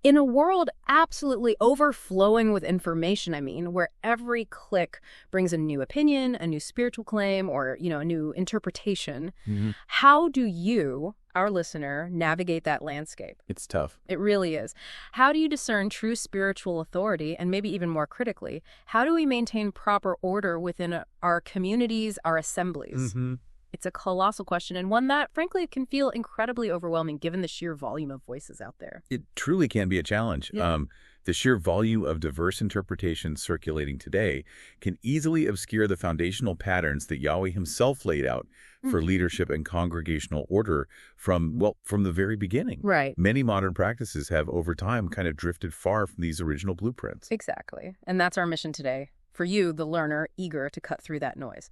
In a world absolutely overflowing with information, where every click brings a new opinion, a new spiritual claim, or, a new interpretation, how do you, our listener, navigate that landscape? It's tough. It really is. How do you discern true spiritual authority, and maybe even more critically, how do we maintain proper order within our communities, our assemblies? It's a colossal question, and one that, frankly, can feel incredibly overwhelming given the sheer volume of voices out there. It truly can be a challenge. Yeah. The sheer volume of diverse interpretations circulating today can easily obscure the foundational patterns that Yahweh himself laid out for leadership and congregational order from the very beginning. Right. Many modern practices have, over time, kind of drifted far from these original blueprints. Exactly. And that's our mission today, for you, the learner, eager to cut through that noise.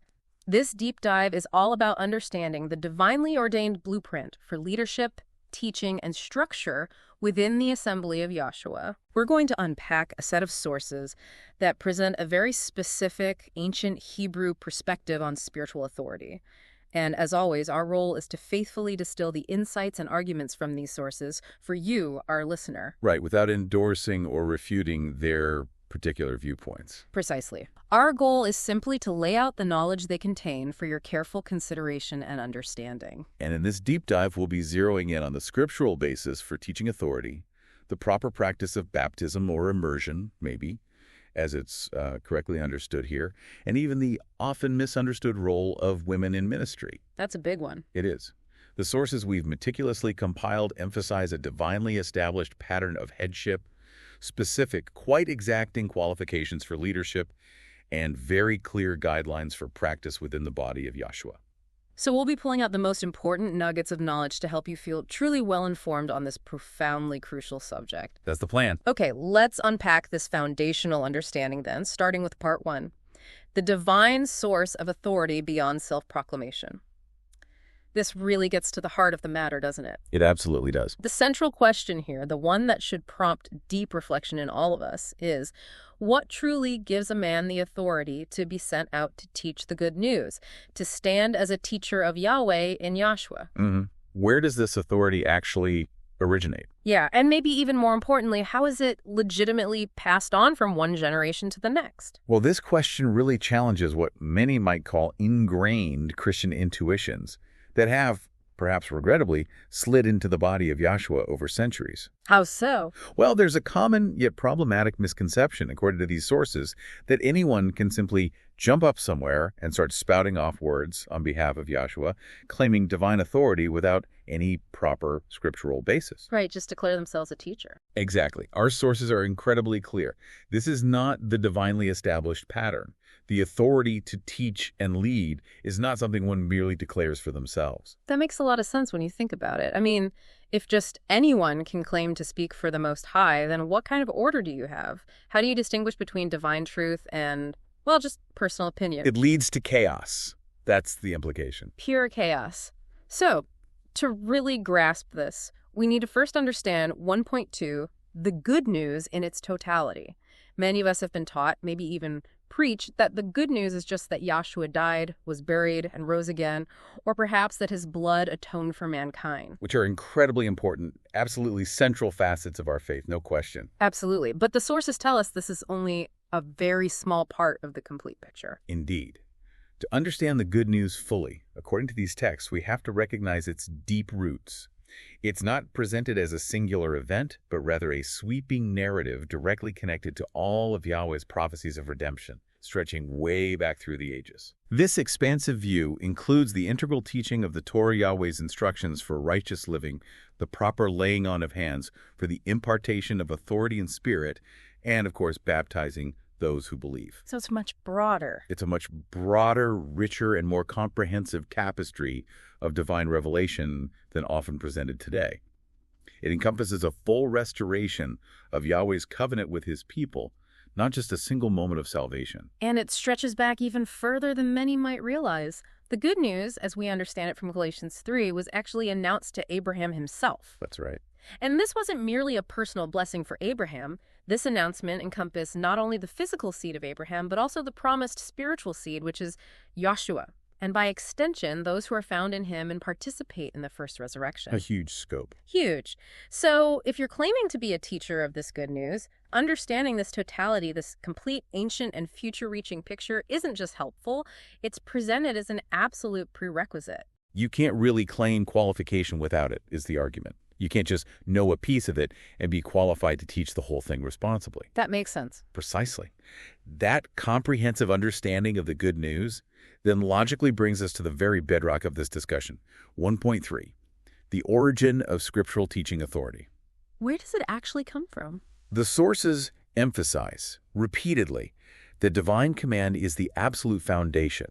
This deep dive is all about understanding the divinely ordained blueprint for leadership, teaching, and structure within the assembly of Yahshua. We're going to unpack a set of sources that present a very specific ancient Hebrew perspective on spiritual authority. And as always, our role is to faithfully distill the insights and arguments from these sources for you, our listener. Right, without endorsing or refuting their particular viewpoints. Precisely. Our goal is simply to lay out the knowledge they contain for your careful consideration and understanding. And in this deep dive, we'll be zeroing in on the scriptural basis for teaching authority, the proper practice of baptism or immersion, maybe, as it's correctly understood here, and even the often misunderstood role of women in ministry. That's a big one. It is. The sources we've meticulously compiled emphasize a divinely established pattern of headship, specific, quite exacting qualifications for leadership, and very clear guidelines for practice within the body of Yahshua. So we'll be pulling out the most important nuggets of knowledge to help you feel truly well-informed on this profoundly crucial subject. That's the plan. Okay, let's unpack this foundational understanding then, starting with part 1. The divine source of authority beyond self-proclamation. This really gets to the heart of the matter, doesn't it? It absolutely does. The central question here, the one that should prompt deep reflection in all of us, is what truly gives a man the authority to be sent out to teach the good news, to stand as a teacher of Yahweh in Yahshua? Where does this authority actually originate? Yeah, and maybe even more importantly, how is it legitimately passed on from one generation to the next? Well, this question really challenges what many might call ingrained Christian intuitions that have, perhaps regrettably, slid into the body of Yahshua over centuries. How so? Well, there's a common yet problematic misconception, according to these sources, that anyone can simply jump up somewhere and start spouting off words on behalf of Yahshua, claiming divine authority without any proper scriptural basis. Right, just declare themselves a teacher. Exactly. Our sources are incredibly clear. This is not the divinely established pattern. The authority to teach and lead is not something one merely declares for themselves. That makes a lot of sense when you think about it. If just anyone can claim to speak for the Most High, then what kind of order do you have? How do you distinguish between divine truth and, just personal opinion? It leads to chaos. That's the implication. Pure chaos. So, to really grasp this, we need to first understand 1.2, the good news in its totality. Many of us have been taught, maybe even preach, that the good news is just that Yahshua died, was buried, and rose again, or perhaps that his blood atoned for mankind. Which are incredibly important, absolutely central facets of our faith, no question. Absolutely. But the sources tell us this is only a very small part of the complete picture. Indeed. To understand the good news fully, according to these texts, we have to recognize its deep roots. It's not presented as a singular event, but rather a sweeping narrative directly connected to all of Yahweh's prophecies of redemption, stretching way back through the ages. This expansive view includes the integral teaching of the Torah, Yahweh's instructions for righteous living, the proper laying on of hands for the impartation of authority and spirit, and, of course, baptizing those who believe. So it's much broader. It's a much broader, richer, and more comprehensive tapestry of divine revelation than often presented today. It encompasses a full restoration of Yahweh's covenant with his people, not just a single moment of salvation. And it stretches back even further than many might realize. The good news, as we understand it from Galatians 3, was actually announced to Abraham himself. That's right. And this wasn't merely a personal blessing for Abraham. This announcement encompassed not only the physical seed of Abraham, but also the promised spiritual seed, which is Yahshua, and by extension, those who are found in him and participate in the first resurrection. A huge scope. Huge. So if you're claiming to be a teacher of this good news, understanding this totality, this complete ancient and future-reaching picture isn't just helpful, it's presented as an absolute prerequisite. You can't really claim qualification without it, is the argument. You can't just know a piece of it and be qualified to teach the whole thing responsibly. That makes sense. Precisely. That comprehensive understanding of the good news then logically brings us to the very bedrock of this discussion. 1.3, the origin of scriptural teaching authority. Where does it actually come from? The sources emphasize repeatedly that divine command is the absolute foundation.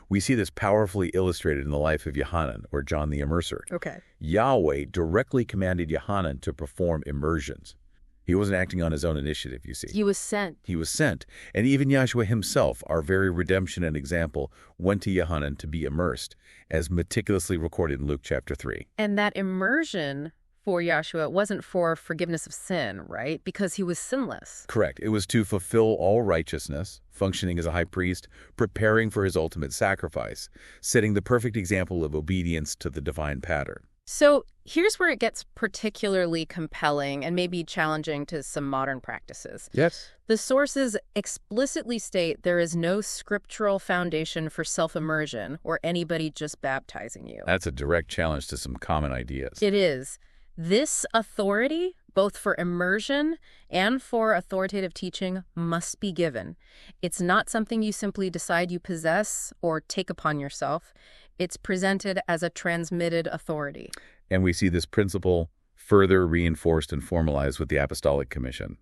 We see this powerfully illustrated in the life of Yohanan, or John the Immerser. Okay. Yahweh directly commanded Yohanan to perform immersions. He wasn't acting on his own initiative, you see. He was sent. He was sent. And even Yahshua himself, our very redemption and example, went to Yohanan to be immersed, as meticulously recorded in Luke chapter 3. And that immersion for Yahshua wasn't for forgiveness of sin, right? Because he was sinless. Correct. It was to fulfill all righteousness, functioning as a high priest, preparing for his ultimate sacrifice, setting the perfect example of obedience to the divine pattern. So here's where it gets particularly compelling and maybe challenging to some modern practices. Yes. The sources explicitly state there is no scriptural foundation for self-immersion or anybody just baptizing you. That's a direct challenge to some common ideas. It is. This authority, both for immersion and for authoritative teaching, must be given. It's not something you simply decide you possess or take upon yourself. It's presented as a transmitted authority. And we see this principle further reinforced and formalized with the Apostolic Commission.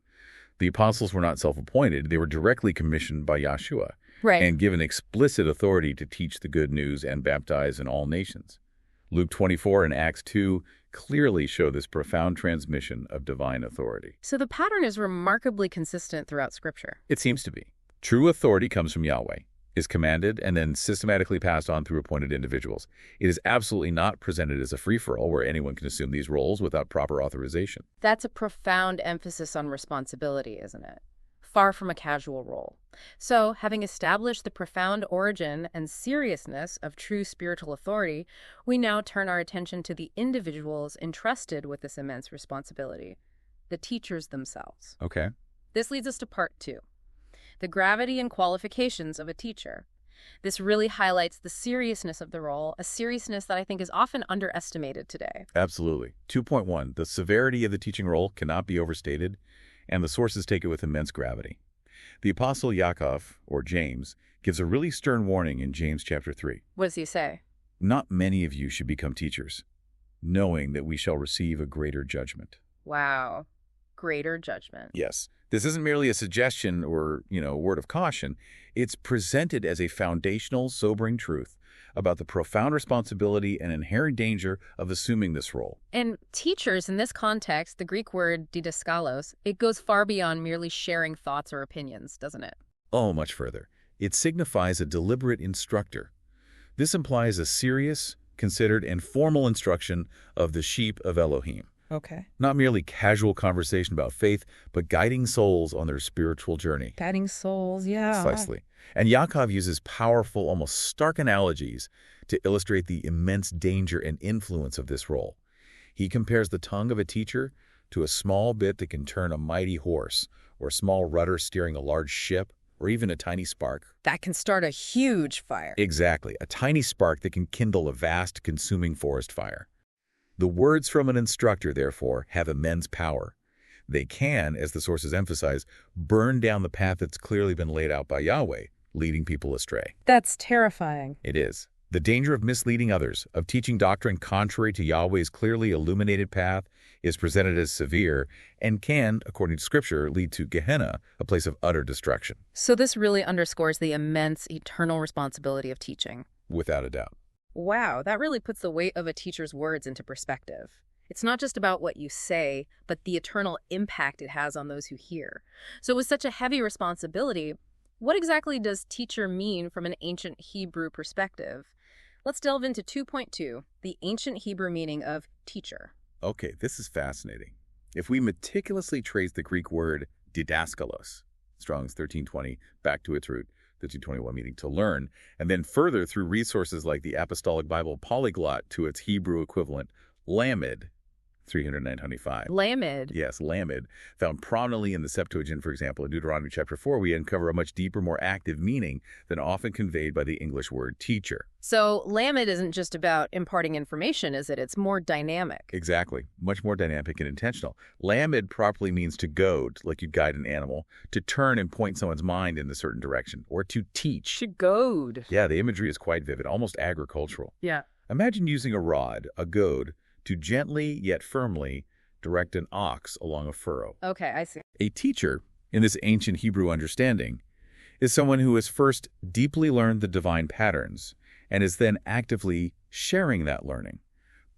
The apostles were not self-appointed. They were directly commissioned by Yahshua and given explicit authority to teach the good news and baptize in all nations. Luke 24 and Acts 2 clearly show this profound transmission of divine authority. So the pattern is remarkably consistent throughout Scripture. It seems to be. True authority comes from Yahweh, is commanded, and then systematically passed on through appointed individuals. It is absolutely not presented as a free-for-all where anyone can assume these roles without proper authorization. That's a profound emphasis on responsibility, isn't it? Far from a casual role. So, having established the profound origin and seriousness of true spiritual authority, we now turn our attention to the individuals entrusted with this immense responsibility, the teachers themselves. Okay. This leads us to part 2, the gravity and qualifications of a teacher. This really highlights the seriousness of the role, a seriousness that I think is often underestimated today. Absolutely. 2.1, the severity of the teaching role cannot be overstated, and the sources take it with immense gravity. The Apostle Yaakov, or James, gives a really stern warning in James chapter 3. What does he say? Not many of you should become teachers, knowing that we shall receive a greater judgment. Wow. Greater judgment. Yes. This isn't merely a suggestion or, a word of caution. It's presented as a foundational, sobering truth about the profound responsibility and inherent danger of assuming this role. And teachers, in this context, the Greek word didaskalos, it goes far beyond merely sharing thoughts or opinions, doesn't it? Oh, much further. It signifies a deliberate instructor. This implies a serious, considered, and formal instruction of the sheep of Elohim. Okay. Not merely casual conversation about faith, but guiding souls on their spiritual journey. Guiding souls, yeah. Precisely. And Yaakov uses powerful, almost stark analogies to illustrate the immense danger and influence of this role. He compares the tongue of a teacher to a small bit that can turn a mighty horse, or a small rudder steering a large ship, or even a tiny spark. That can start a huge fire. Exactly, a tiny spark that can kindle a vast, consuming forest fire. The words from an instructor, therefore, have immense power. They can, as the sources emphasize, burn down the path that's clearly been laid out by Yahweh, leading people astray. That's terrifying. It is. The danger of misleading others, of teaching doctrine contrary to Yahweh's clearly illuminated path, is presented as severe and can, according to Scripture, lead to Gehenna, a place of utter destruction. So this really underscores the immense eternal responsibility of teaching. Without a doubt. Wow, that really puts the weight of a teacher's words into perspective. It's not just about what you say, but the eternal impact it has on those who hear. So with such a heavy responsibility, what exactly does teacher mean from an ancient Hebrew perspective? Let's delve into 2.2, the ancient Hebrew meaning of teacher. Okay, this is fascinating. If we meticulously trace the Greek word didaskalos, Strong's 1320, back to its root, the 221 meaning to learn, and then further through resources like the Apostolic Bible Polyglot to its Hebrew equivalent, Lamed, 309.25. Lamed. Yes, Lamed, found prominently in the Septuagint, for example. In Deuteronomy chapter 4, we uncover a much deeper, more active meaning than often conveyed by the English word teacher. So Lamed isn't just about imparting information, is it? It's more dynamic. Exactly. Much more dynamic and intentional. Lamed properly means to goad, like you'd guide an animal, to turn and point someone's mind in a certain direction, or to teach. To goad. Yeah, the imagery is quite vivid, almost agricultural. Yeah. Imagine using a rod, a goad, to gently yet firmly direct an ox along a furrow. Okay, I see. A teacher, in this ancient Hebrew understanding, is someone who has first deeply learned the divine patterns and is then actively sharing that learning,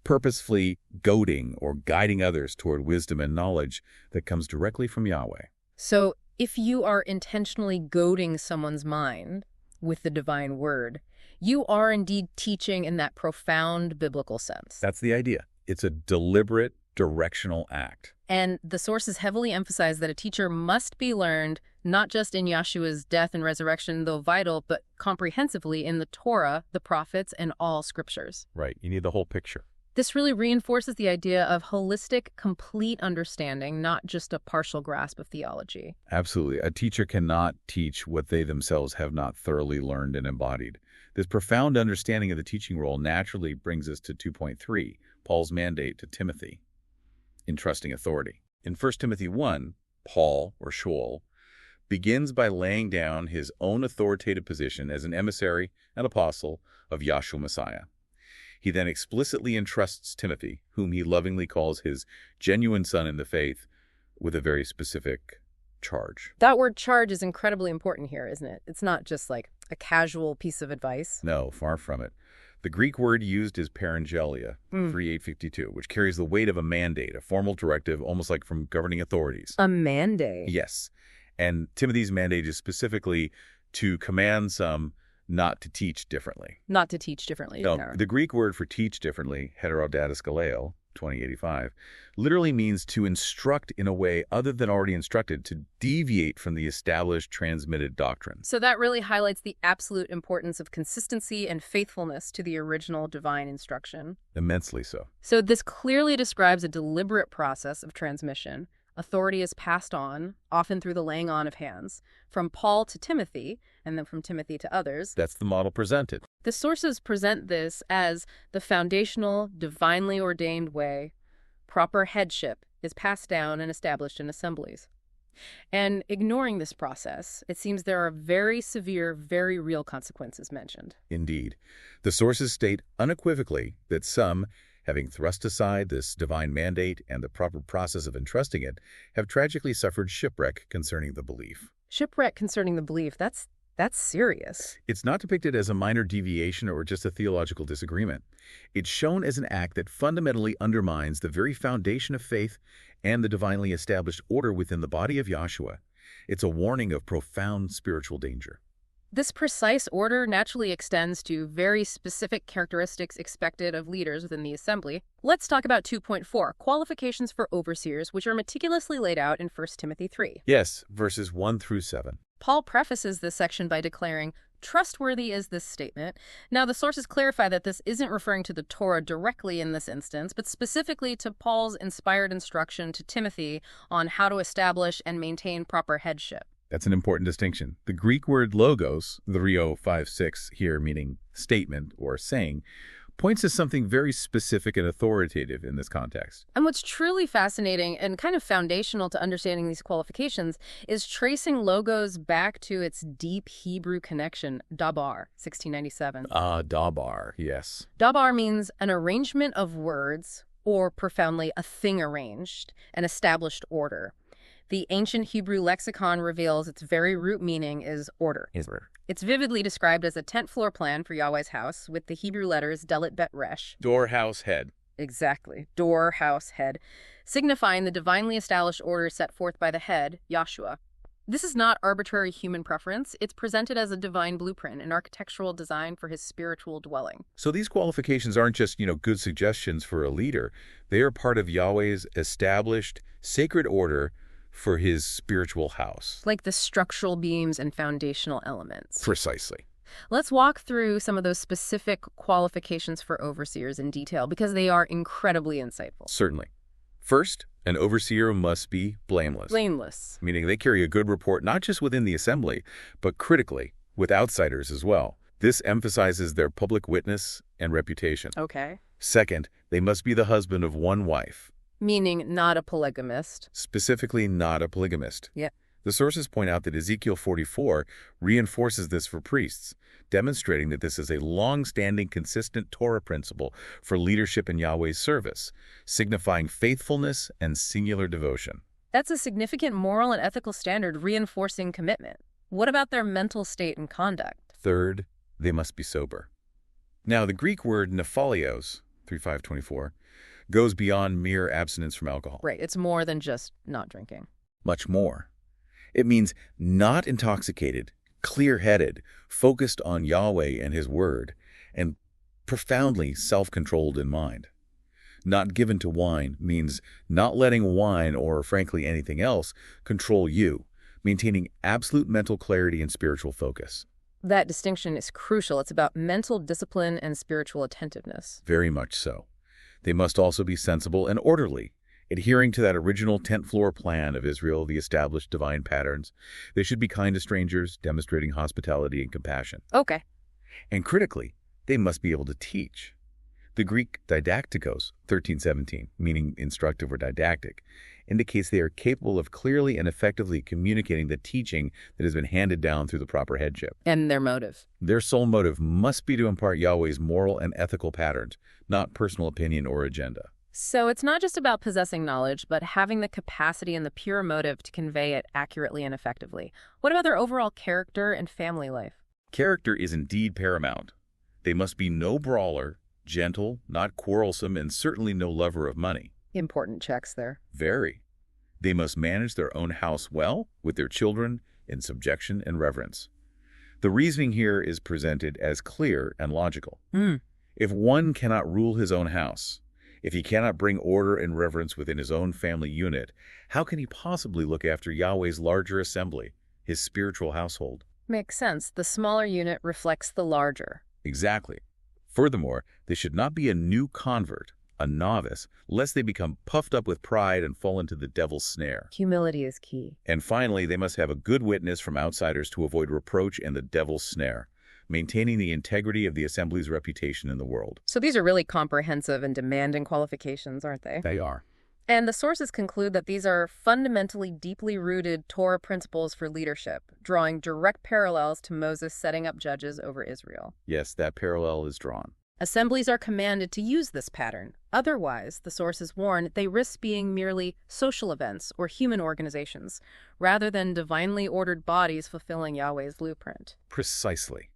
purposefully goading or guiding others toward wisdom and knowledge that comes directly from Yahweh. So if you are intentionally goading someone's mind with the divine word, you are indeed teaching in that profound biblical sense. That's the idea. It's a deliberate, directional act. And the sources heavily emphasize that a teacher must be learned not just in Yahshua's death and resurrection, though vital, but comprehensively in the Torah, the prophets, and all scriptures. Right. You need the whole picture. This really reinforces the idea of holistic, complete understanding, not just a partial grasp of theology. Absolutely. A teacher cannot teach what they themselves have not thoroughly learned and embodied. This profound understanding of the teaching role naturally brings us to 2.3, Paul's mandate to Timothy, entrusting authority. In 1 Timothy 1, Paul, or Shaul, begins by laying down his own authoritative position as an emissary and apostle of Yahshua Messiah. He then explicitly entrusts Timothy, whom he lovingly calls his genuine son in the faith, with a very specific charge. That word charge is incredibly important here, isn't it? It's not just like a casual piece of advice. No, far from it. The Greek word used is parangelia, 3852, which carries the weight of a mandate, a formal directive, almost like from governing authorities. A mandate? Yes. And Timothy's mandate is specifically to command some not to teach differently. Not to teach differently. No, the Greek word for teach differently, heterodidaskaleo, 2085, literally means to instruct in a way other than already instructed, to deviate from the established transmitted doctrine. So that really highlights the absolute importance of consistency and faithfulness to the original divine instruction. Immensely so. So this clearly describes a deliberate process of transmission. Authority is passed on, often through the laying on of hands, from Paul to Timothy, and then from Timothy to others. That's the model presented. The sources present this as the foundational, divinely ordained way. Proper headship is passed down and established in assemblies. And ignoring this process, it seems there are very severe, very real consequences mentioned. Indeed. The sources state unequivocally that some, having thrust aside this divine mandate and the proper process of entrusting it, have tragically suffered shipwreck concerning the belief. Shipwreck concerning the belief, that's serious. It's not depicted as a minor deviation or just a theological disagreement. It's shown as an act that fundamentally undermines the very foundation of faith and the divinely established order within the body of Yahshua. It's a warning of profound spiritual danger. This precise order naturally extends to very specific characteristics expected of leaders within the assembly. Let's talk about 2.4, qualifications for overseers, which are meticulously laid out in 1 Timothy 3. Yes, verses 1 through 7. Paul prefaces this section by declaring, "Trustworthy is this statement." Now, the sources clarify that this isn't referring to the Torah directly in this instance, but specifically to Paul's inspired instruction to Timothy on how to establish and maintain proper headship. That's an important distinction. The Greek word logos, the 3056 here meaning statement or saying, points to something very specific and authoritative in this context. And what's truly fascinating and kind of foundational to understanding these qualifications is tracing logos back to its deep Hebrew connection, dabar, 1697. Dabar, yes. Dabar means an arrangement of words, or profoundly a thing arranged, an established order. The ancient Hebrew lexicon reveals its very root meaning is order. It's vividly described as a tent floor plan for Yahweh's house with the Hebrew letters Dalet Bet Resh. Door, house, head. Exactly. Door, house, head, signifying the divinely established order set forth by the head, Yahshua. This is not arbitrary human preference. It's presented as a divine blueprint, an architectural design for his spiritual dwelling. So these qualifications aren't just, good suggestions for a leader. They are part of Yahweh's established sacred order for his spiritual house. Like the structural beams and foundational elements. Precisely. Let's walk through some of those specific qualifications for overseers in detail because they are incredibly insightful. Certainly. First, an overseer must be blameless. Blameless. Meaning they carry a good report not just within the assembly, but critically with outsiders as well. This emphasizes their public witness and reputation. Okay. Second, they must be the husband of one wife. Meaning not a polygamist. Specifically not a polygamist. Yeah. The sources point out that Ezekiel 44 reinforces this for priests, demonstrating that this is a long-standing, consistent Torah principle for leadership in Yahweh's service, signifying faithfulness and singular devotion. That's a significant moral and ethical standard reinforcing commitment. What about their mental state and conduct? Third, they must be sober. Now, the Greek word nephalios, 3:5-24, goes beyond mere abstinence from alcohol. Right, it's more than just not drinking. Much more. It means not intoxicated, clear-headed, focused on Yahweh and His Word, and profoundly self-controlled in mind. Not given to wine means not letting wine, or frankly anything else, control you, maintaining absolute mental clarity and spiritual focus. That distinction is crucial. It's about mental discipline and spiritual attentiveness. Very much so. They must also be sensible and orderly, adhering to that original tent floor plan of Israel, the established divine patterns. They should be kind to strangers, demonstrating hospitality and compassion. Okay. And critically, they must be able to teach. The Greek didaktikos, 13:17, meaning instructive or didactic, indicates they are capable of clearly and effectively communicating the teaching that has been handed down through the proper headship. And their motive. Their sole motive must be to impart Yahweh's moral and ethical patterns, not personal opinion or agenda. So it's not just about possessing knowledge, but having the capacity and the pure motive to convey it accurately and effectively. What about their overall character and family life? Character is indeed paramount. They must be no brawler, gentle, not quarrelsome, and certainly no lover of money. Important checks there. Very. They must manage their own house well, with their children, in subjection and reverence. The reasoning here is presented as clear and logical. If one cannot rule his own house, if he cannot bring order and reverence within his own family unit, how can he possibly look after Yahweh's larger assembly, his spiritual household? Makes sense. The smaller unit reflects the larger. Exactly. Furthermore, they should not be a new convert, a novice, lest they become puffed up with pride and fall into the devil's snare. Humility is key. And finally, they must have a good witness from outsiders to avoid reproach and the devil's snare, maintaining the integrity of the assembly's reputation in the world. So these are really comprehensive and demanding qualifications, aren't they? They are. And the sources conclude that these are fundamentally deeply rooted Torah principles for leadership, drawing direct parallels to Moses setting up judges over Israel. Yes, that parallel is drawn. Assemblies are commanded to use this pattern. Otherwise, the sources warn, they risk being merely social events or human organizations, rather than divinely ordered bodies fulfilling Yahweh's blueprint. Precisely.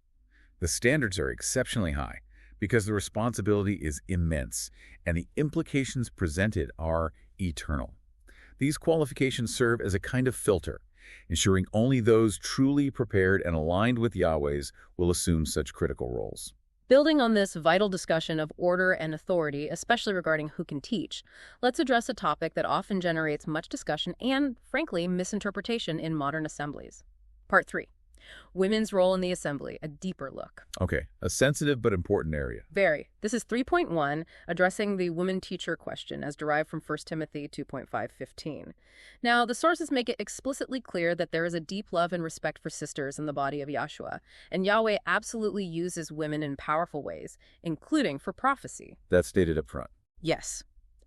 The standards are exceptionally high because the responsibility is immense and the implications presented are eternal. These qualifications serve as a kind of filter, ensuring only those truly prepared and aligned with Yahweh's will assume such critical roles. Building on this vital discussion of order and authority, especially regarding who can teach, let's address a topic that often generates much discussion and, frankly, misinterpretation in modern assemblies. Part 3. Women's role in the assembly, a deeper look. Okay, a sensitive but important area. Very. This is 3.1, addressing the woman teacher question as derived from 1 Timothy 2.5:15. Now, the sources make it explicitly clear that there is a deep love and respect for sisters in the body of Yahshua, and Yahweh absolutely uses women in powerful ways, including for prophecy. That's stated up front. Yes.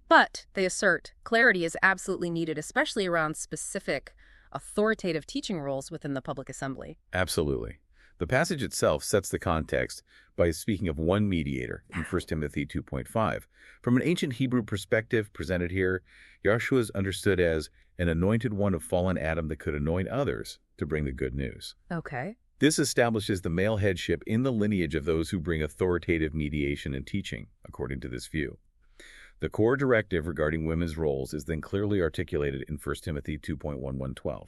But, they assert, clarity is absolutely needed, especially around specific authoritative teaching roles within the public assembly. Absolutely. The passage itself sets the context by speaking of one mediator in 1 Timothy 2.5. From an ancient Hebrew perspective presented here, Yahshua is understood as an anointed one of fallen Adam that could anoint others to bring the good news. Okay. This establishes the male headship in the lineage of those who bring authoritative mediation and teaching, according to this view. The core directive regarding women's roles is then clearly articulated in 1 Timothy 2.11:12.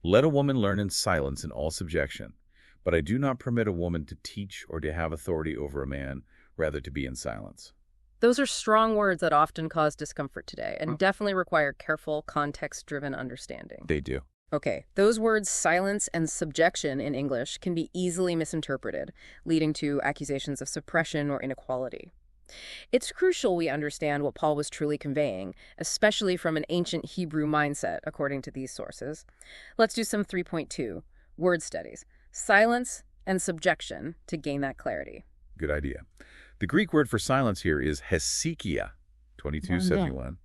Let a woman learn in silence in all subjection, but I do not permit a woman to teach or to have authority over a man, rather to be in silence. Those are strong words that often cause discomfort today and definitely require careful, context-driven understanding. They do. Okay, those words silence and subjection in English can be easily misinterpreted, leading to accusations of suppression or inequality. It's crucial we understand what Paul was truly conveying, especially from an ancient Hebrew mindset, according to these sources. Let's do some 3.2 word studies. Silence and subjection to gain that clarity. Good idea. The Greek word for silence here is hesychia, 2271.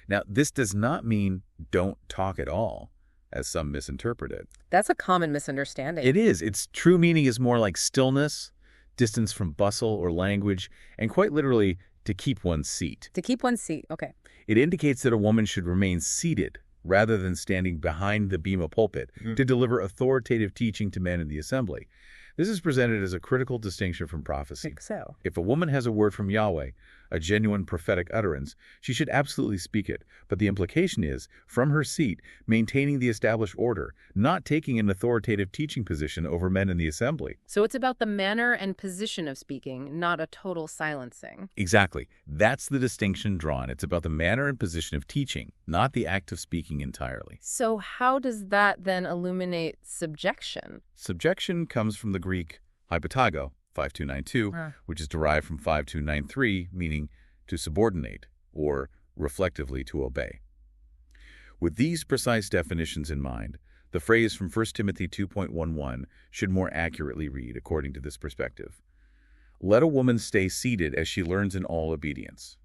Now, this does not mean don't talk at all, as some misinterpret it. That's a common misunderstanding. It is. Its true meaning is more like stillness, distance from bustle or language, and quite literally, to keep one's seat. To keep one's seat, okay. It indicates that a woman should remain seated rather than standing behind the bema pulpit to deliver authoritative teaching to men in the assembly. This is presented as a critical distinction from prophecy. I think so. If a woman has a word from Yahweh, a genuine prophetic utterance, she should absolutely speak it. But the implication is, from her seat, maintaining the established order, not taking an authoritative teaching position over men in the assembly. So it's about the manner and position of speaking, not a total silencing. Exactly. That's the distinction drawn. It's about the manner and position of teaching, not the act of speaking entirely. So how does that then illuminate subjection? Subjection comes from the Greek hypotago, 5292, which is derived from 5293, meaning to subordinate, or reflectively to obey. With these precise definitions in mind, the phrase from 1 Timothy 2.11 should more accurately read, according to this perspective. Let a woman stay seated as she learns in all obedience.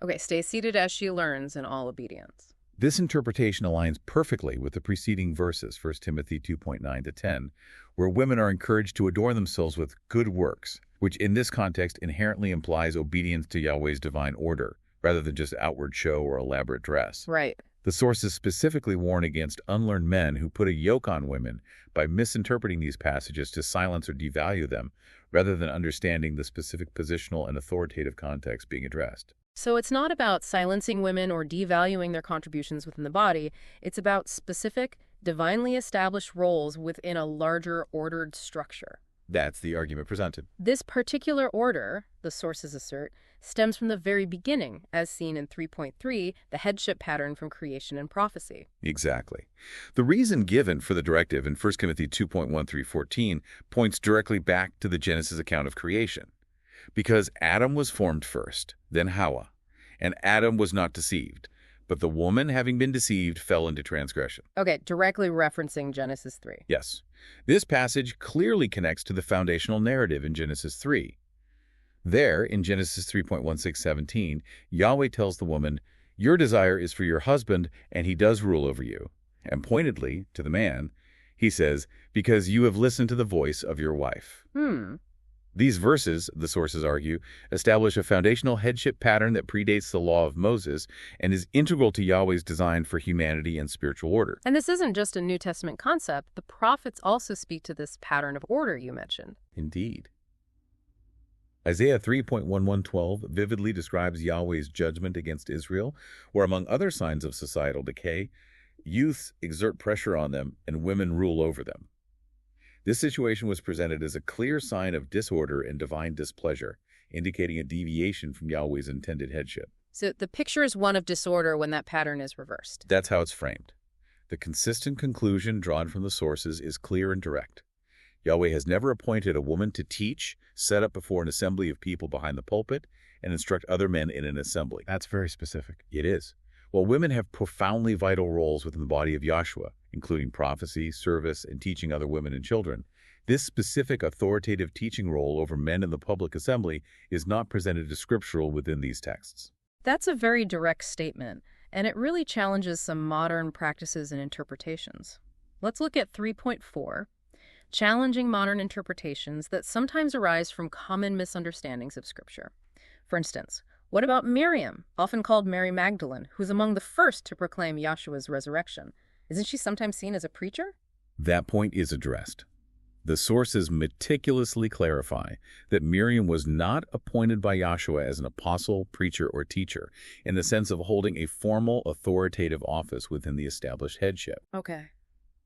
Okay, stay seated as she learns in all obedience. This interpretation aligns perfectly with the preceding verses, 1 Timothy 2.9 to 10, where women are encouraged to adorn themselves with good works, which in this context inherently implies obedience to Yahweh's divine order, rather than just outward show or elaborate dress. Right. The sources specifically warn against unlearned men who put a yoke on women by misinterpreting these passages to silence or devalue them, rather than understanding the specific positional and authoritative context being addressed. So it's not about silencing women or devaluing their contributions within the body. It's about specific, divinely established roles within a larger, ordered structure. That's the argument presented. This particular order, the sources assert, stems from the very beginning, as seen in 3.3, the headship pattern from creation and prophecy. Exactly. The reason given for the directive in 1 Timothy 2.13-14 points directly back to the Genesis account of creation. Because Adam was formed first, then Hawa, and Adam was not deceived, but the woman, having been deceived, fell into transgression. Okay, directly referencing Genesis 3. Yes. This passage clearly connects to the foundational narrative in Genesis 3. There, in Genesis 3.16-17, Yahweh tells the woman, "Your desire is for your husband, and he does rule over you." And pointedly, to the man, he says, "Because you have listened to the voice of your wife." These verses, the sources argue, establish a foundational headship pattern that predates the law of Moses and is integral to Yahweh's design for humanity and spiritual order. And this isn't just a New Testament concept. The prophets also speak to this pattern of order you mentioned. Indeed. Isaiah 3.11-12 vividly describes Yahweh's judgment against Israel, where among other signs of societal decay, youths exert pressure on them and women rule over them. This situation was presented as a clear sign of disorder and divine displeasure, indicating a deviation from Yahweh's intended headship. So the picture is one of disorder when that pattern is reversed. That's how it's framed. The consistent conclusion drawn from the sources is clear and direct. Yahweh has never appointed a woman to teach, set up before an assembly of people behind the pulpit, and instruct other men in an assembly. That's very specific. It is. While women have profoundly vital roles within the body of Yahshua, including prophecy, service, and teaching other women and children, this specific authoritative teaching role over men in the public assembly is not presented as scriptural within these texts. That's a very direct statement, and it really challenges some modern practices and interpretations. Let's look at 3.4, challenging modern interpretations that sometimes arise from common misunderstandings of Scripture. For instance, what about Miriam, often called Mary Magdalene, who's among the first to proclaim Yahshua's resurrection? Isn't she sometimes seen as a preacher? That point is addressed. The sources meticulously clarify that Miriam was not appointed by Yahshua as an apostle, preacher, or teacher, in the sense of holding a formal, authoritative office within the established headship. Okay.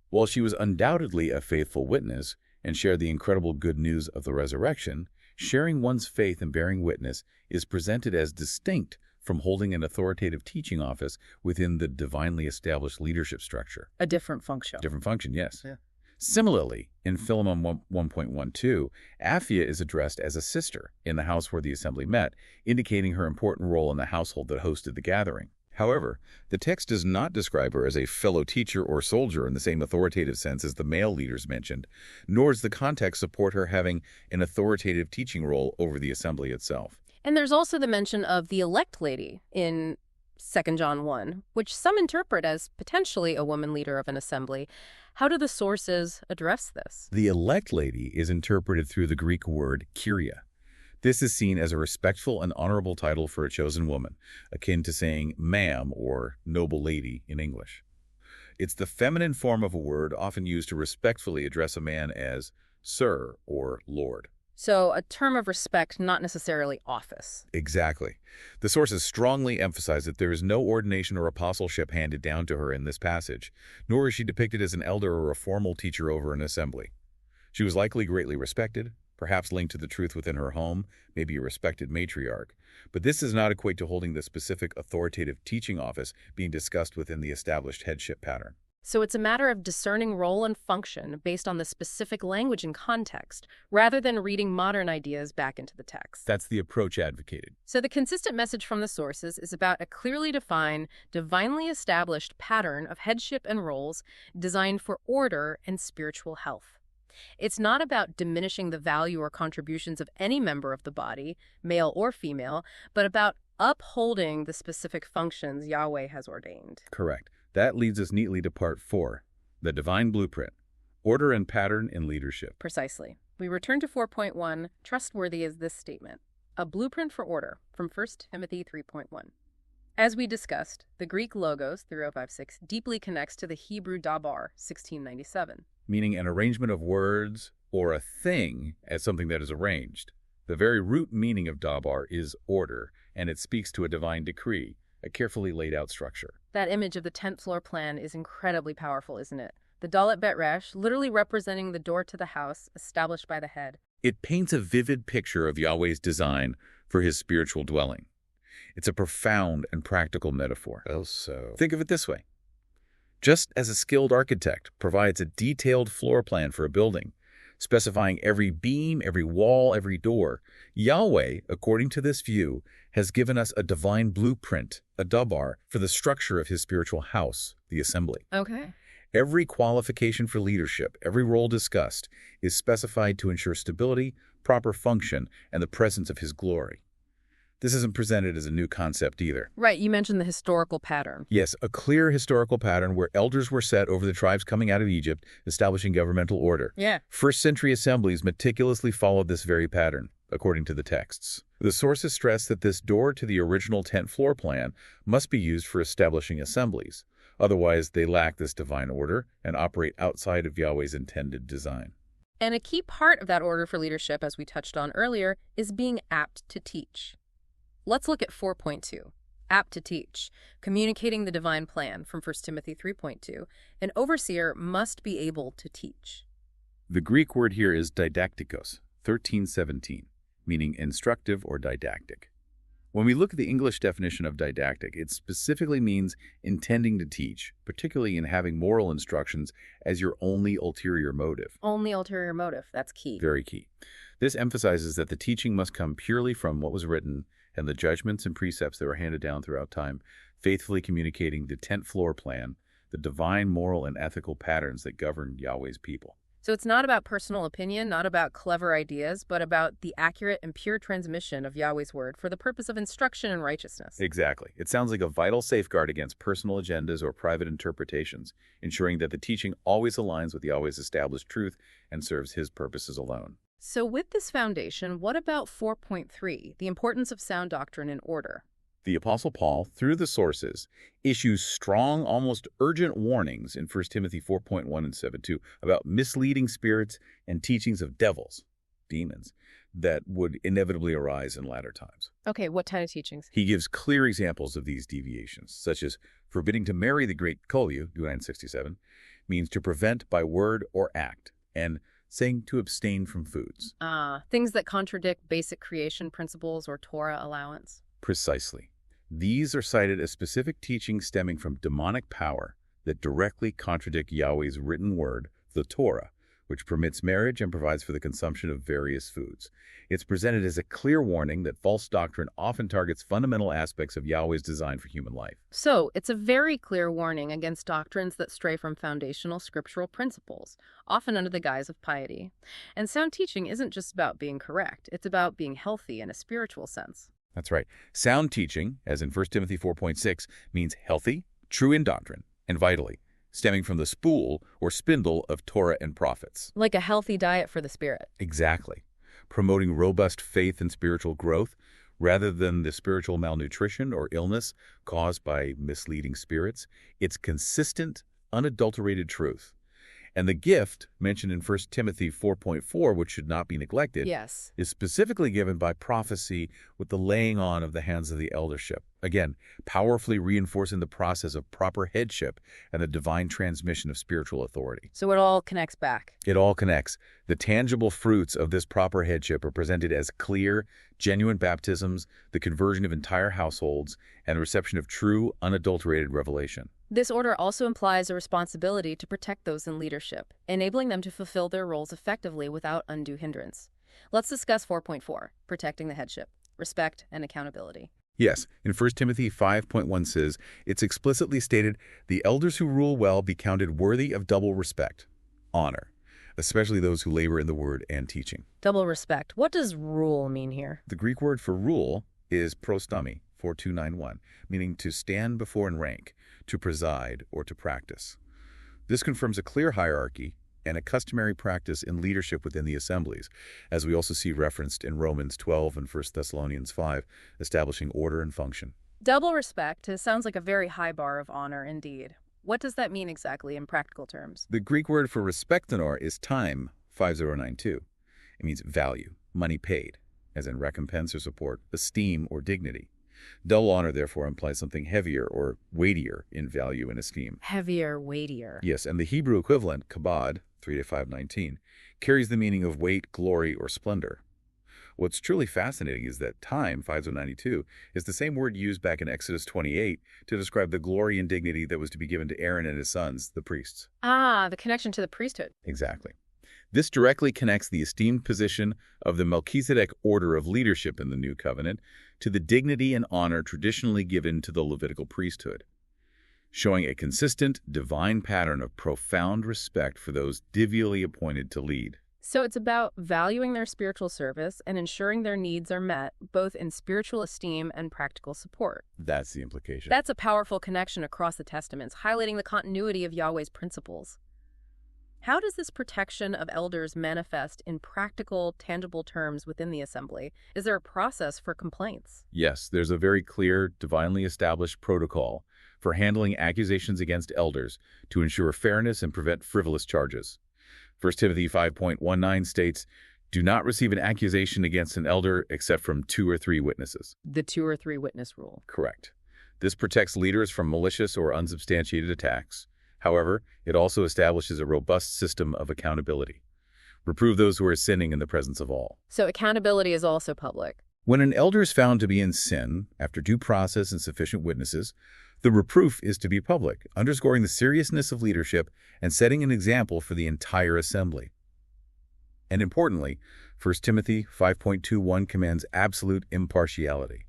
While she was undoubtedly a faithful witness and shared the incredible good news of the resurrection, Sharing one's faith and bearing witness is presented as distinct from holding an authoritative teaching office within the divinely established leadership structure. A different function. Different function, yes. Yeah. Similarly, in Philemon 1.12, Apphia is addressed as a sister in the house where the assembly met, indicating her important role in the household that hosted the gathering. However, the text does not describe her as a fellow teacher or soldier in the same authoritative sense as the male leaders mentioned, nor does the context support her having an authoritative teaching role over the assembly itself. And there's also the mention of the elect lady in 2 John 1, which some interpret as potentially a woman leader of an assembly. How do the sources address this? The elect lady is interpreted through the Greek word kyria. This is seen as a respectful and honorable title for a chosen woman, akin to saying ma'am or noble lady in English. It's the feminine form of a word often used to respectfully address a man as sir or lord. So a term of respect, not necessarily office. Exactly. The sources strongly emphasize that there is no ordination or apostleship handed down to her in this passage, nor is she depicted as an elder or a formal teacher over an assembly. She was likely greatly respected, perhaps linked to the truth within her home, maybe a respected matriarch. But this does not equate to holding the specific authoritative teaching office being discussed within the established headship pattern. So it's a matter of discerning role and function based on the specific language and context, rather than reading modern ideas back into the text. That's the approach advocated. So the consistent message from the sources is about a clearly defined, divinely established pattern of headship and roles designed for order and spiritual health. It's not about diminishing the value or contributions of any member of the body, male or female, but about upholding the specific functions Yahweh has ordained. Correct. That leads us neatly to part 4, the divine blueprint, order and pattern in leadership. Precisely. We return to 4.1, trustworthy is this statement, a blueprint for order, from 1 Timothy 3.1. As we discussed, the Greek logos, 3056, deeply connects to the Hebrew dabar, 1697. Meaning an arrangement of words or a thing as something that is arranged. The very root meaning of dabar is order, and it speaks to a divine decree, a carefully laid out structure. That image of the 10th floor plan is incredibly powerful, isn't it? The dalet bet resh, literally representing the door to the house established by the head. It paints a vivid picture of Yahweh's design for his spiritual dwelling. It's a profound and practical metaphor. Think of it this way. Just as a skilled architect provides a detailed floor plan for a building, specifying every beam, every wall, every door, Yahweh, according to this view, has given us a divine blueprint, a dabar, for the structure of his spiritual house, the assembly. Okay. Every qualification for leadership, every role discussed, is specified to ensure stability, proper function, and the presence of his glory. This isn't presented as a new concept either. Right, you mentioned the historical pattern. Yes, a clear historical pattern where elders were set over the tribes coming out of Egypt, establishing governmental order. Yeah. First-century assemblies meticulously followed this very pattern, according to the texts. The sources stress that this door to the original tent floor plan must be used for establishing assemblies. Otherwise, they lack this divine order and operate outside of Yahweh's intended design. And a key part of that order for leadership, as we touched on earlier, is being apt to teach. Let's look at 4.2, apt to teach, communicating the divine plan from 1 Timothy 3.2. An overseer must be able to teach. The Greek word here is didaktikos, 1317, meaning instructive or didactic. When we look at the English definition of didactic, it specifically means intending to teach, particularly in having moral instructions as your only ulterior motive. Only ulterior motive, that's key. Very key. This emphasizes that the teaching must come purely from what was written and the judgments and precepts that were handed down throughout time, faithfully communicating the tent floor plan, the divine moral and ethical patterns that govern Yahweh's people. So it's not about personal opinion, not about clever ideas, but about the accurate and pure transmission of Yahweh's word for the purpose of instruction and righteousness. Exactly. It sounds like a vital safeguard against personal agendas or private interpretations, ensuring that the teaching always aligns with Yahweh's established truth and serves his purposes alone. So with this foundation, what about 4.3, the importance of sound doctrine and order? The Apostle Paul, through the sources, issues strong, almost urgent warnings in 1 Timothy 4.1 and 7.2 about misleading spirits and teachings of devils, demons, that would inevitably arise in latter times. Okay, what kind of teachings? He gives clear examples of these deviations, such as forbidding to marry the great Kolyu, Deuteronomy 67, means to prevent by word or act, and saying to abstain from foods. Things that contradict basic creation principles or Torah allowance. Precisely. These are cited as specific teachings stemming from demonic power that directly contradict Yahweh's written word, the Torah, which permits marriage and provides for the consumption of various foods. It's presented as a clear warning that false doctrine often targets fundamental aspects of Yahweh's design for human life. So, it's a very clear warning against doctrines that stray from foundational scriptural principles, often under the guise of piety. And sound teaching isn't just about being correct, it's about being healthy in a spiritual sense. That's right. Sound teaching, as in 1 Timothy 4.6, means healthy, true in doctrine, and vitally, stemming from the spool or spindle of Torah and prophets. Like a healthy diet for the spirit. Exactly. Promoting robust faith and spiritual growth rather than the spiritual malnutrition or illness caused by misleading spirits. It's consistent, unadulterated truth. And the gift, mentioned in 1 Timothy 4.4, which should not be neglected, Yes. is specifically given by prophecy with the laying on of the hands of the eldership. Again, powerfully reinforcing the process of proper headship and the divine transmission of spiritual authority. So it all connects back. It all connects. The tangible fruits of this proper headship are presented as clear, genuine baptisms, the conversion of entire households, and the reception of true, unadulterated revelation. This order also implies a responsibility to protect those in leadership, enabling them to fulfill their roles effectively without undue hindrance. Let's discuss 4.4, protecting the headship, respect, and accountability. Yes, in 1 Timothy 5.1 says, it's explicitly stated, the elders who rule well be counted worthy of double respect, honor, especially those who labor in the word and teaching. Double respect. What does rule mean here? The Greek word for rule is prostami, 4291, meaning to stand before in rank, to preside, or to practice. This confirms a clear hierarchy and a customary practice in leadership within the assemblies, as we also see referenced in Romans 12 and 1 Thessalonians 5, establishing order and function. Double respect sounds like a very high bar of honor indeed. What does that mean exactly in practical terms? The Greek word for respectanor is time, 5092. It means value, money paid, as in recompense or support, esteem or dignity. Double honor, therefore, implies something heavier or weightier in value and esteem. Heavier, weightier. Yes, and the Hebrew equivalent, kabod, 3-519, carries the meaning of weight, glory, or splendor. What's truly fascinating is that time, 5092, is the same word used back in Exodus 28 to describe the glory and dignity that was to be given to Aaron and his sons, the priests. Ah, the connection to the priesthood. Exactly. This directly connects the esteemed position of the Melchizedek order of leadership in the New Covenant to the dignity and honor traditionally given to the Levitical priesthood, showing a consistent divine pattern of profound respect for those divinely appointed to lead. So it's about valuing their spiritual service and ensuring their needs are met, both in spiritual esteem and practical support. That's the implication. That's a powerful connection across the Testaments, highlighting the continuity of Yahweh's principles. How does this protection of elders manifest in practical, tangible terms within the assembly? Is there a process for complaints? Yes, there's a very clear, divinely established protocol for handling accusations against elders to ensure fairness and prevent frivolous charges. 1 Timothy 5.19 states, do not receive an accusation against an elder except from 2 or 3 witnesses. The 2 or 3 witness rule. Correct. This protects leaders from malicious or unsubstantiated attacks. However, it also establishes a robust system of accountability. Reprove those who are sinning in the presence of all. So accountability is also public. When an elder is found to be in sin, after due process and sufficient witnesses, the reproof is to be public, underscoring the seriousness of leadership and setting an example for the entire assembly. And importantly, 1 Timothy 5.21 commands absolute impartiality.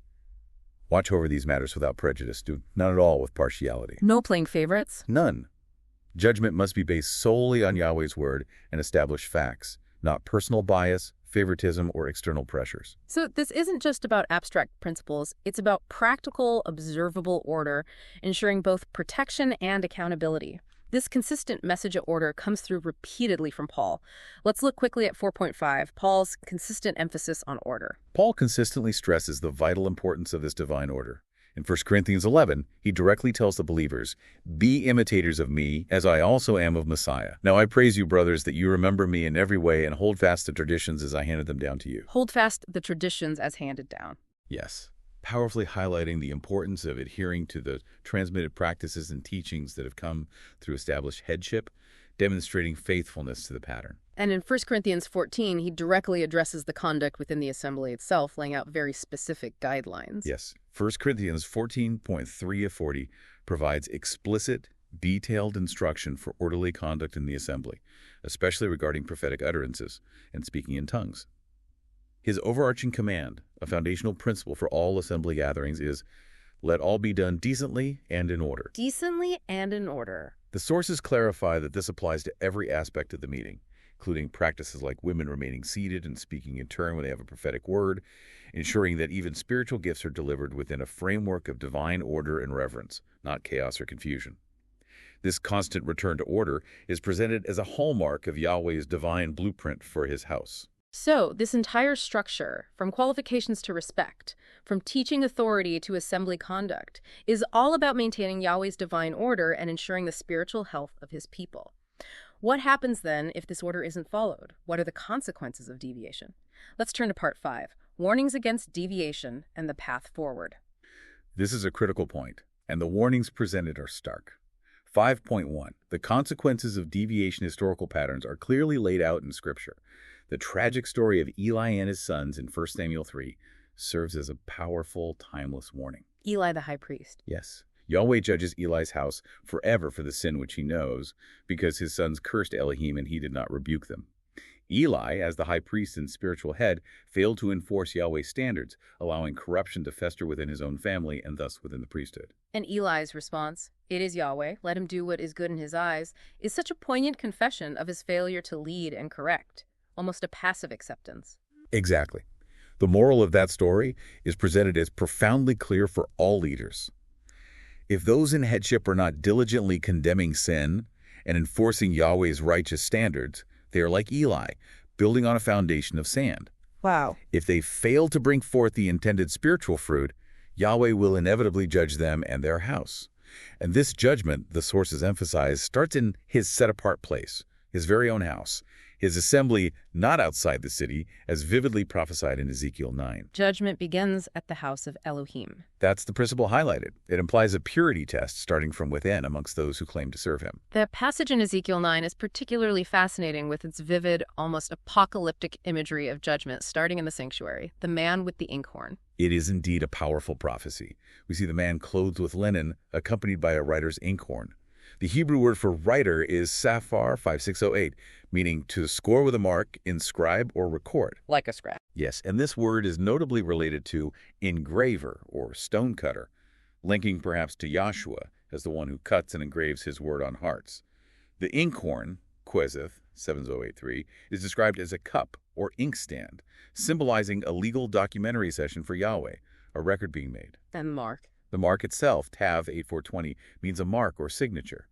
Watch over these matters without prejudice. Do none at all with partiality. No playing favorites? None. Judgment must be based solely on Yahweh's word and established facts, not personal bias, favoritism, or external pressures. So this isn't just about abstract principles, it's about practical, observable order, ensuring both protection and accountability. This consistent message of order comes through repeatedly from Paul. Let's look quickly at 4.5, Paul's consistent emphasis on order. Paul consistently stresses the vital importance of this divine order. In 1 Corinthians 11, he directly tells the believers, be imitators of me, as I also am of Messiah. Now I praise you, brothers, that you remember me in every way and hold fast the traditions as I handed them down to you. Hold fast the traditions as handed down. Yes, powerfully highlighting the importance of adhering to the transmitted practices and teachings that have come through established headship, demonstrating faithfulness to the pattern. And in 1 Corinthians 14, he directly addresses the conduct within the assembly itself, laying out very specific guidelines. Yes. 1 Corinthians 14.3 of 40 provides explicit, detailed instruction for orderly conduct in the assembly, especially regarding prophetic utterances and speaking in tongues. His overarching command, a foundational principle for all assembly gatherings, is, let all be done decently and in order. Decently and in order. The sources clarify that this applies to every aspect of the meeting, including practices like women remaining seated and speaking in turn when they have a prophetic word, ensuring that even spiritual gifts are delivered within a framework of divine order and reverence, not chaos or confusion. This constant return to order is presented as a hallmark of Yahweh's divine blueprint for his house. So, this entire structure, from qualifications to respect, from teaching authority to assembly conduct, is all about maintaining Yahweh's divine order and ensuring the spiritual health of his people. What happens then if this order isn't followed? What are the consequences of deviation? Let's turn to part 5, warnings against deviation and the path forward. This is a critical point, and the warnings presented are stark. 5.1. The consequences of deviation historical patterns are clearly laid out in Scripture. The tragic story of Eli and his sons in 1 Samuel 3 serves as a powerful, timeless warning. Eli the high priest. Yes. Yahweh judges Eli's house forever for the sin which he knows, because his sons cursed Elohim and he did not rebuke them. Eli, as the high priest and spiritual head, failed to enforce Yahweh's standards, allowing corruption to fester within his own family and thus within the priesthood. And Eli's response, "It is Yahweh, let him do what is good in his eyes," is such a poignant confession of his failure to lead and correct, almost a passive acceptance. Exactly. The moral of that story is presented as profoundly clear for all leaders. If those in headship are not diligently condemning sin and enforcing Yahweh's righteous standards, they are like Eli, building on a foundation of sand. Wow. If they fail to bring forth the intended spiritual fruit, Yahweh will inevitably judge them and their house. And this judgment, the sources emphasize, starts in his set-apart place, his very own house, his assembly not outside the city, as vividly prophesied in Ezekiel 9. Judgment begins at the house of Elohim. That's the principle highlighted. It implies a purity test starting from within amongst those who claim to serve him. The passage in Ezekiel 9 is particularly fascinating with its vivid, almost apocalyptic imagery of judgment starting in the sanctuary, the man with the inkhorn. It is indeed a powerful prophecy. We see the man clothed with linen, accompanied by a writer's inkhorn. The Hebrew word for writer is Safar 5608, meaning to score with a mark, inscribe, or record. Like a scrap. Yes, and this word is notably related to engraver or stonecutter, linking perhaps to Yahshua as the one who cuts and engraves his word on hearts. The inkhorn, Queseth 7083, is described as a cup or inkstand, symbolizing a legal documentary session for Yahweh, a record being made. And mark. The mark itself, Tav 8420, means a mark or signature.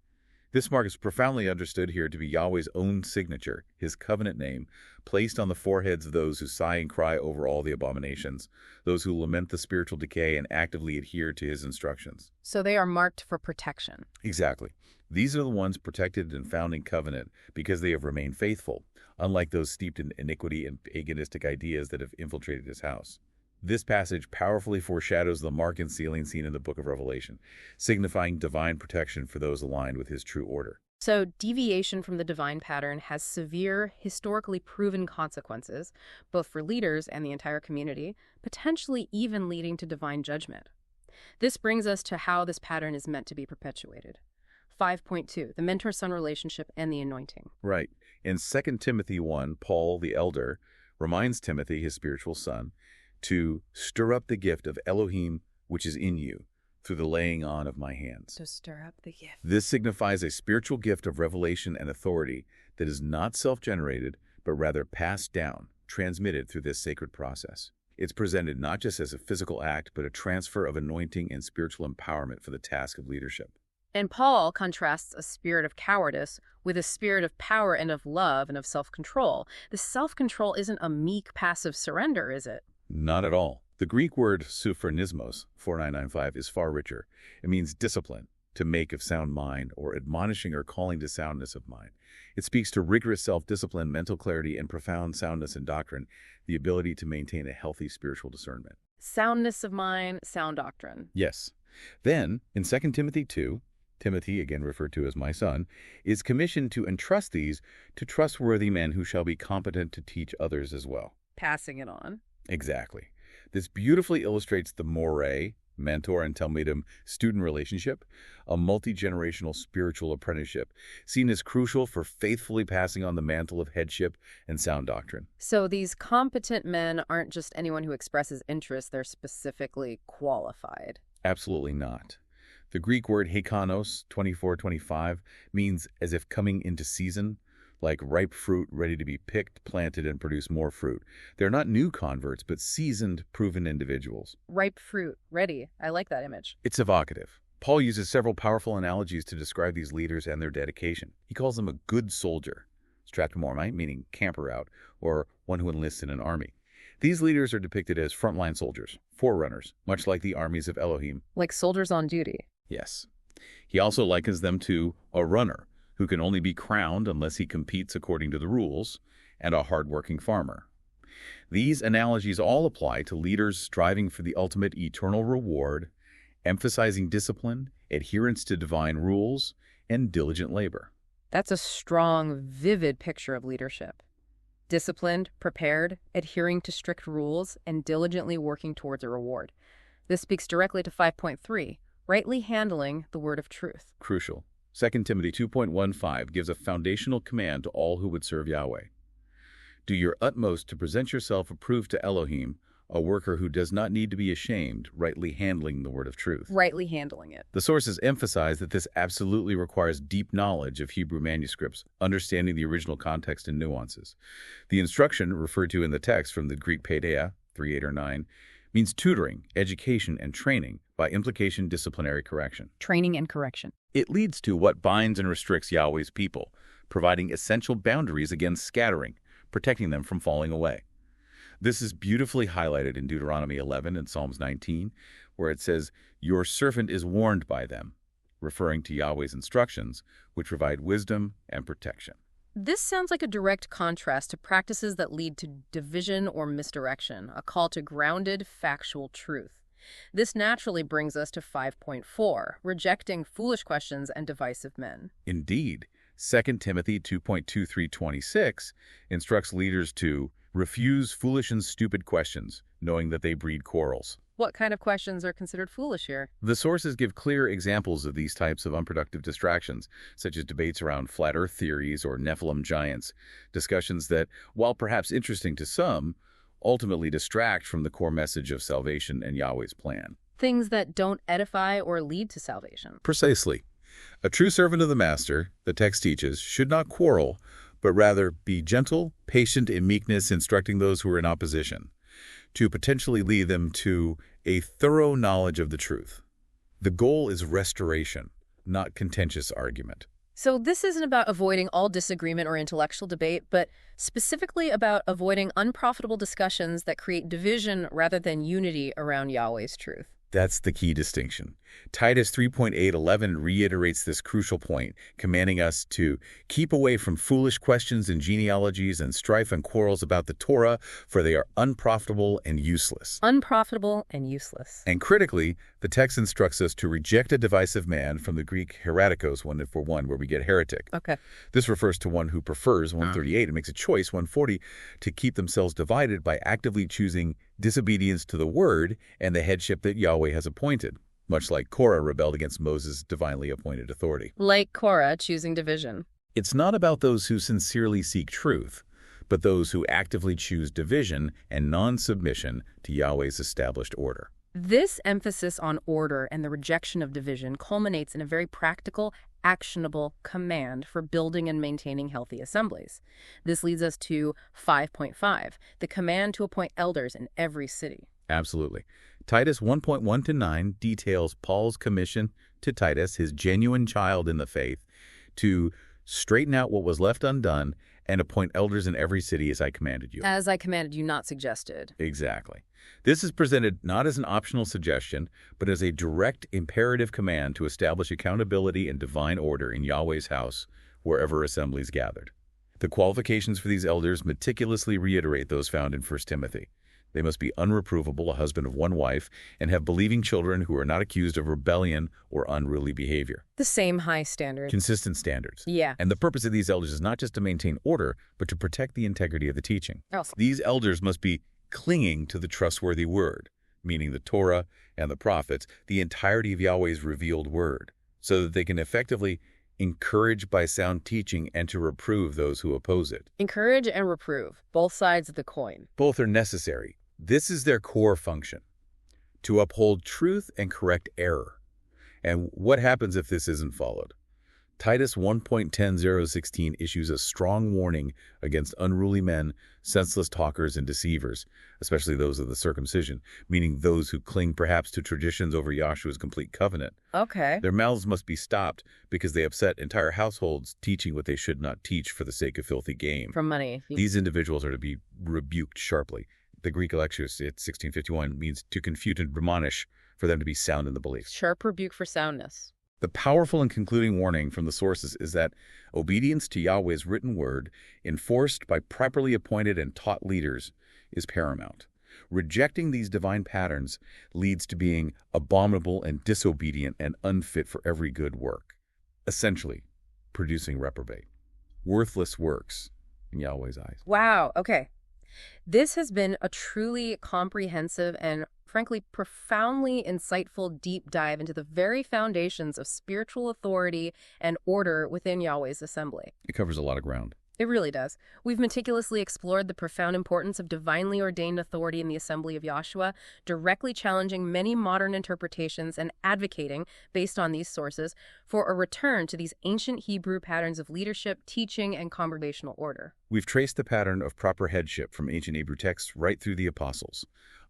This mark is profoundly understood here to be Yahweh's own signature, his covenant name, placed on the foreheads of those who sigh and cry over all the abominations, those who lament the spiritual decay and actively adhere to his instructions. So they are marked for protection. Exactly. These are the ones protected and found in covenant because they have remained faithful, unlike those steeped in iniquity and paganistic ideas that have infiltrated his house. This passage powerfully foreshadows the mark and sealing seen in the book of Revelation, signifying divine protection for those aligned with his true order. So deviation from the divine pattern has severe, historically proven consequences, both for leaders and the entire community, potentially even leading to divine judgment. This brings us to how this pattern is meant to be perpetuated. 5.2, the mentor-son relationship and the anointing. Right. In 2 Timothy 1, Paul, the elder, reminds Timothy, his spiritual son, to stir up the gift of Elohim which is in you through the laying on of my hands. To stir up the gift. This signifies a spiritual gift of revelation and authority that is not self-generated, but rather passed down, transmitted through this sacred process. It's presented not just as a physical act, but a transfer of anointing and spiritual empowerment for the task of leadership. And Paul contrasts a spirit of cowardice with a spirit of power and of love and of self-control. The self-control isn't a meek, passive surrender, is it? Not at all. The Greek word sophronismos, 4995, is far richer. It means discipline, to make of sound mind, or admonishing or calling to soundness of mind. It speaks to rigorous self-discipline, mental clarity, and profound soundness in doctrine, the ability to maintain a healthy spiritual discernment. Soundness of mind, sound doctrine. Yes. Then, in 2 Timothy 2, Timothy, again referred to as my son, is commissioned to entrust these to trustworthy men who shall be competent to teach others as well. Passing it on. Exactly. This beautifully illustrates the moray, mentor and talmidim student relationship, a multi-generational spiritual apprenticeship, seen as crucial for faithfully passing on the mantle of headship and sound doctrine. So these competent men aren't just anyone who expresses interest, they're specifically qualified. Absolutely not. The Greek word heikanos, 24-25, means as if coming into season, like ripe fruit ready to be picked, planted, and produce more fruit. They're not new converts, but seasoned, proven individuals. Ripe fruit, ready. I like that image. It's evocative. Paul uses several powerful analogies to describe these leaders and their dedication. He calls them a good soldier, straptomormai, meaning camper out, or one who enlists in an army. These leaders are depicted as frontline soldiers, forerunners, much like the armies of Elohim. Like soldiers on duty. Yes. He also likens them to a runner, who can only be crowned unless he competes according to the rules, and a hard-working farmer. These analogies all apply to leaders striving for the ultimate eternal reward, emphasizing discipline, adherence to divine rules, and diligent labor. That's a strong, vivid picture of leadership. Disciplined, prepared, adhering to strict rules, and diligently working towards a reward. This speaks directly to 5.3, rightly handling the word of truth. Crucial. 2 Timothy 2.15 gives a foundational command to all who would serve Yahweh. Do your utmost to present yourself approved to Elohim, a worker who does not need to be ashamed, rightly handling the word of truth. Rightly handling it. The sources emphasize that this absolutely requires deep knowledge of Hebrew manuscripts, understanding the original context and nuances. The instruction, referred to in the text from the Greek paideia, 3, 8, or 9, means tutoring, education, and training, by implication disciplinary correction. Training and correction. It leads to what binds and restricts Yahweh's people, providing essential boundaries against scattering, protecting them from falling away. This is beautifully highlighted in Deuteronomy 11 and Psalms 19, where it says, "Your servant is warned by them," referring to Yahweh's instructions, which provide wisdom and protection. This sounds like a direct contrast to practices that lead to division or misdirection, a call to grounded, factual truth. This naturally brings us to 5.4, rejecting foolish questions and divisive men. Indeed, 2 Timothy 2.2326 instructs leaders to refuse foolish and stupid questions, knowing that they breed quarrels. What kind of questions are considered foolish here? The sources give clear examples of these types of unproductive distractions, such as debates around flat earth theories or Nephilim giants, discussions that, while perhaps interesting to some, ultimately distract from the core message of salvation and Yahweh's plan. Things that don't edify or lead to salvation. Precisely. A true servant of the Master, the text teaches, should not quarrel, but rather be gentle, patient in meekness, instructing those who are in opposition, to potentially lead them to a thorough knowledge of the truth. The goal is restoration, not contentious argument. So this isn't about avoiding all disagreement or intellectual debate, but specifically about avoiding unprofitable discussions that create division rather than unity around Yahweh's truth. That's the key distinction. Titus 3.8:11 reiterates this crucial point, commanding us to keep away from foolish questions and genealogies and strife and quarrels about the Torah, for they are unprofitable and useless. Unprofitable and useless. And critically, the text instructs us to reject a divisive man, from the Greek heretikos, 1 where we get heretic. Okay. This refers to one who prefers, 138, and makes a choice, 140, to keep themselves divided by actively choosing disobedience to the word and the headship that Yahweh has appointed, much like Korah rebelled against Moses' divinely appointed authority. Like Korah choosing division. It's not about those who sincerely seek truth, but those who actively choose division and non-submission to Yahweh's established order. This emphasis on order and the rejection of division culminates in a very practical, actionable command for building and maintaining healthy assemblies. This leads us to 5.5, the command to appoint elders in every city. Absolutely. Titus 1.1-9 details Paul's commission to Titus, his genuine child in the faith, to straighten out what was left undone and appoint elders in every city as I commanded you. As I commanded you, not suggested. Exactly. This is presented not as an optional suggestion, but as a direct imperative command to establish accountability and divine order in Yahweh's house, wherever assemblies gathered. The qualifications for these elders meticulously reiterate those found in 1 Timothy. They must be unreprovable, a husband of one wife, and have believing children who are not accused of rebellion or unruly behavior. The same high standards. Consistent standards. Yeah. And the purpose of these elders is not just to maintain order, but to protect the integrity of the teaching. These elders must be clinging to the trustworthy word, meaning the Torah and the prophets, the entirety of Yahweh's revealed word, so that they can effectively encourage by sound teaching and to reprove those who oppose it. Encourage and reprove, both sides of the coin. Both are necessary. This is their core function, to uphold truth and correct error. And what happens if this isn't followed? Titus 1.10:16 issues a strong warning against unruly men, senseless talkers, and deceivers, especially those of the circumcision, meaning those who cling perhaps to traditions over Yahshua's complete covenant. Okay. Their mouths must be stopped because they upset entire households teaching what they should not teach for the sake of filthy gain. For money. These individuals are to be rebuked sharply. The Greek Alexius at 1651 means to confute and admonish, for them to be sound in the belief. Sharp rebuke for soundness. The powerful and concluding warning from the sources is that obedience to Yahweh's written word, enforced by properly appointed and taught leaders, is paramount. Rejecting these divine patterns leads to being abominable and disobedient and unfit for every good work, essentially producing reprobate, worthless works in Yahweh's eyes. Wow, okay. This has been a truly comprehensive and, frankly, profoundly insightful deep dive into the very foundations of spiritual authority and order within Yahweh's assembly. It covers a lot of ground. It really does. We've meticulously explored the profound importance of divinely ordained authority in the assembly of Yahshua, directly challenging many modern interpretations and advocating, based on these sources, for a return to these ancient Hebrew patterns of leadership, teaching, and congregational order. We've traced the pattern of proper headship from ancient Hebrew texts right through the apostles,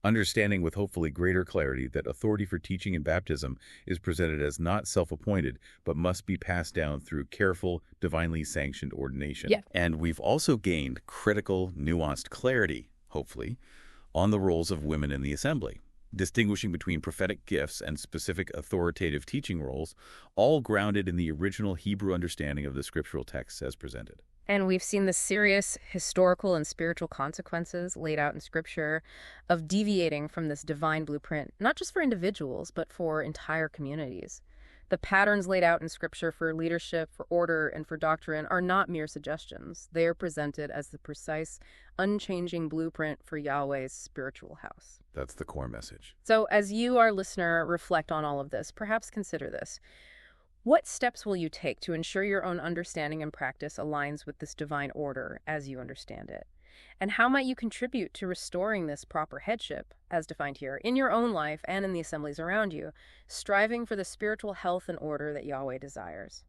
understanding with hopefully greater clarity that authority for teaching and baptism is presented as not self-appointed, but must be passed down through careful, divinely sanctioned ordination. Yeah. And we've also gained critical, nuanced clarity, hopefully, on the roles of women in the assembly, distinguishing between prophetic gifts and specific authoritative teaching roles, all grounded in the original Hebrew understanding of the scriptural texts as presented. And we've seen the serious historical and spiritual consequences laid out in Scripture of deviating from this divine blueprint, not just for individuals, but for entire communities. The patterns laid out in Scripture for leadership, for order, and for doctrine are not mere suggestions. They are presented as the precise, unchanging blueprint for Yahweh's spiritual house. That's the core message. So as you, our listener, reflect on all of this, perhaps consider this. What steps will you take to ensure your own understanding and practice aligns with this divine order as you understand it? And how might you contribute to restoring this proper headship, as defined here, in your own life and in the assemblies around you, striving for the spiritual health and order that Yahweh desires?